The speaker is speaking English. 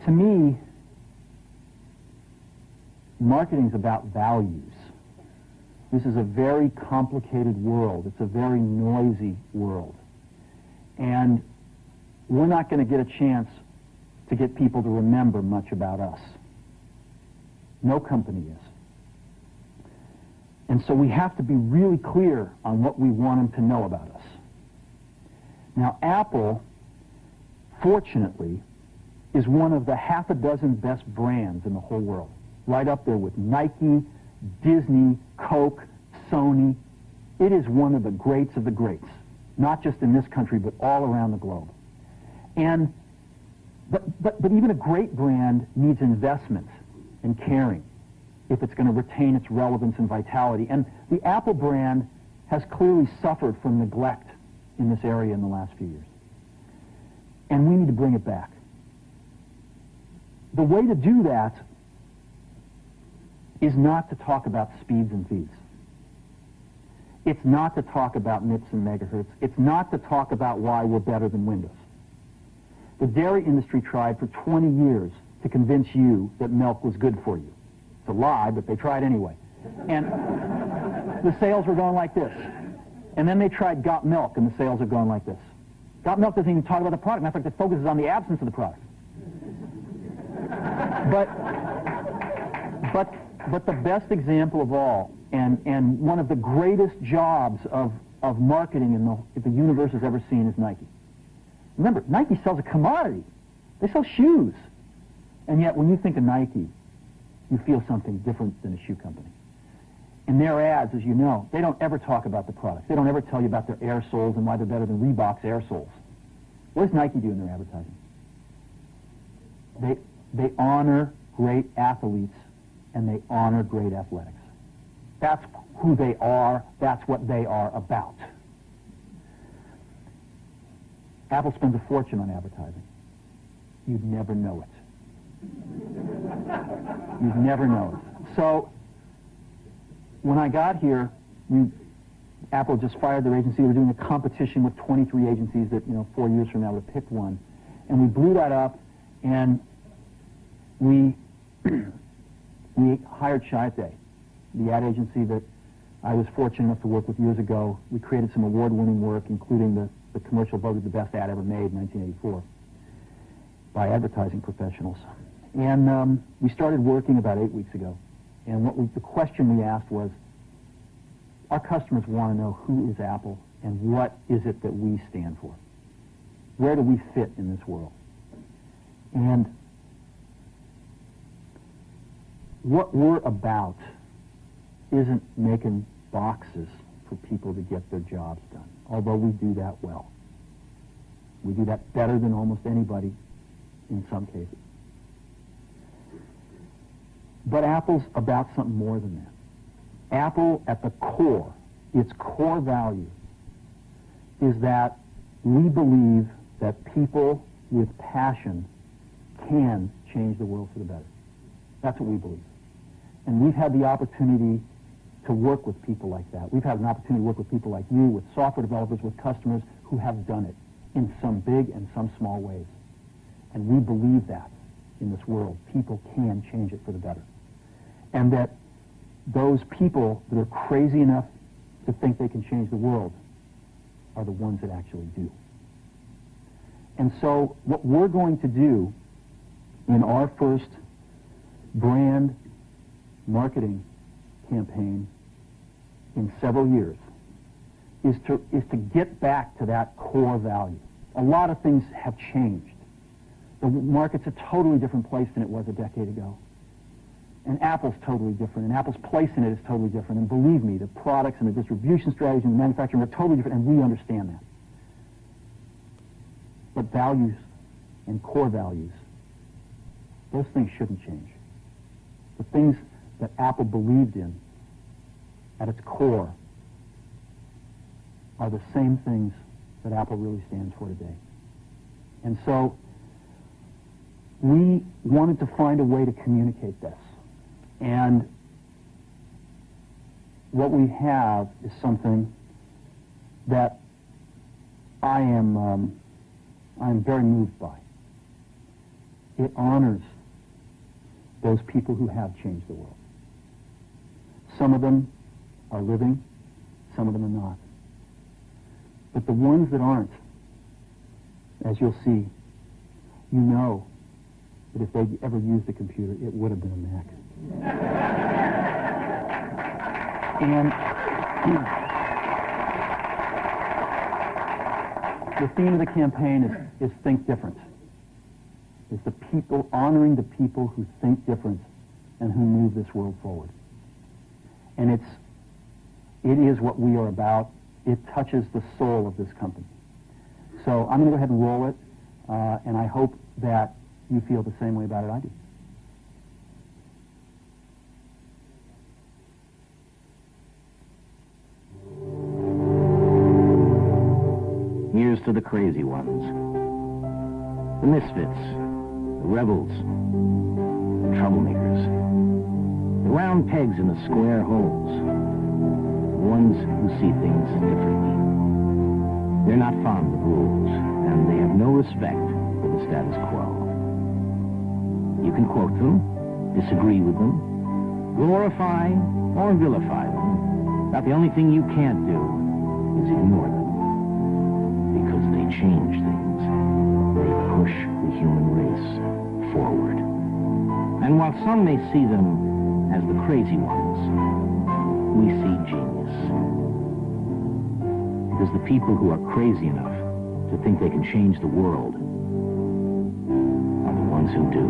To me, marketing's about values. This is a very complicated world. It's a very noisy world. And we're not going to get a chance to get people to remember much about us. No company is. And so we have to be really clear on what we want them to know about us. Now, Apple, fortunately, is one of the half a dozen best brands in the whole world. Right up there with Nike, Disney, Coke, Sony. It is one of the greats of the greats, not just in this country, but all around the globe. And but even a great brand needs investment and caring if it's going to retain its relevance and vitality. And the Apple brand has clearly suffered from neglect in this area in the last few years. And we need to bring it back. The way to do that is not to talk about speeds and feeds. It's not to talk about MIPS and megahertz. It's not to talk about why we're better than Windows. The dairy industry tried for 20 years to convince you that milk was good for you. It's a lie, but they tried anyway. And the sales were going like this. And then they tried Got Milk, and the sales are going like this. Got Milk doesn't even talk about the product. Matter of fact, it focuses on the absence of the product. But the best example of all, and one of the greatest jobs of marketing the universe has ever seen is Nike. Remember, Nike sells a commodity. They sell shoes. And yet, when you think of Nike, you feel something different than a shoe company. In their ads, as you know, they don't ever talk about the products. They don't ever tell you about their air soles and why they're better than Reebok's air soles. What does Nike do in their advertising? They honor great athletes and they honor great athletics. That's who they are. That's what they are about. Apple spends a fortune on advertising. You'd never know it. You'd never know it. So, when I got here, Apple just fired their agency. They were doing a competition with 23 agencies that, 4 years from now would have picked one. And we blew that up, and we hired Chiat+Day, the ad agency that I was fortunate enough to work with years ago. We created some award-winning work, including the commercial voted the best ad ever made in 1984 by advertising professionals. And we started working about 8 weeks ago. And the question we asked was, our customers want to know who is Apple and what is it that we stand for? Where do we fit in this world? And what we're about isn't making boxes for people to get their jobs done, although we do that well. We do that better than almost anybody in some cases. But Apple's about something more than that. Apple, at the core, its core value, is that we believe that people with passion can change the world for the better. That's what we believe. And we've had the opportunity to work with people like that. We've had an opportunity to work with people like you, with software developers, with customers who have done it in some big and some small ways. And we believe that in this world, people can change it for the better. And that those people that are crazy enough to think they can change the world are the ones that actually do. And so what we're going to do in our first brand marketing campaign in several years is to get back to that core value. A lot of things have changed. The market's a totally different place than it was a decade ago. And Apple's totally different, and Apple's place in it is totally different. And believe me, the products and the distribution strategy and the manufacturing are totally different, and we understand that. But values and core values, those things shouldn't change. The things that Apple believed in at its core are the same things that Apple really stands for today. And so we wanted to find a way to communicate this. And what we have is something that I am very moved by. It honors those people who have changed the world. Some of them are living, some of them are not. But the ones that aren't, as you'll see, you know that if they ever used a computer, it would have been a Mac. And the theme of the campaign is Think Different. It's the people, honoring the people who think different and who move this world forward. And it is what we are about. It touches the soul of this company. So I'm going to go ahead and roll it, and I hope that you feel the same way about it I do. Here's to the crazy ones, the misfits, the rebels, the troublemakers, the round pegs in the square holes, the ones who see things differently. They're not fond of rules, and they have no respect for the status quo. You can quote them, disagree with them, glorify or vilify them, but the only thing you can't do is ignore them. Because they change things. They push the human race forward. And while some may see them as the crazy ones, we see genius. Because the people who are crazy enough to think they can change the world are the ones who do.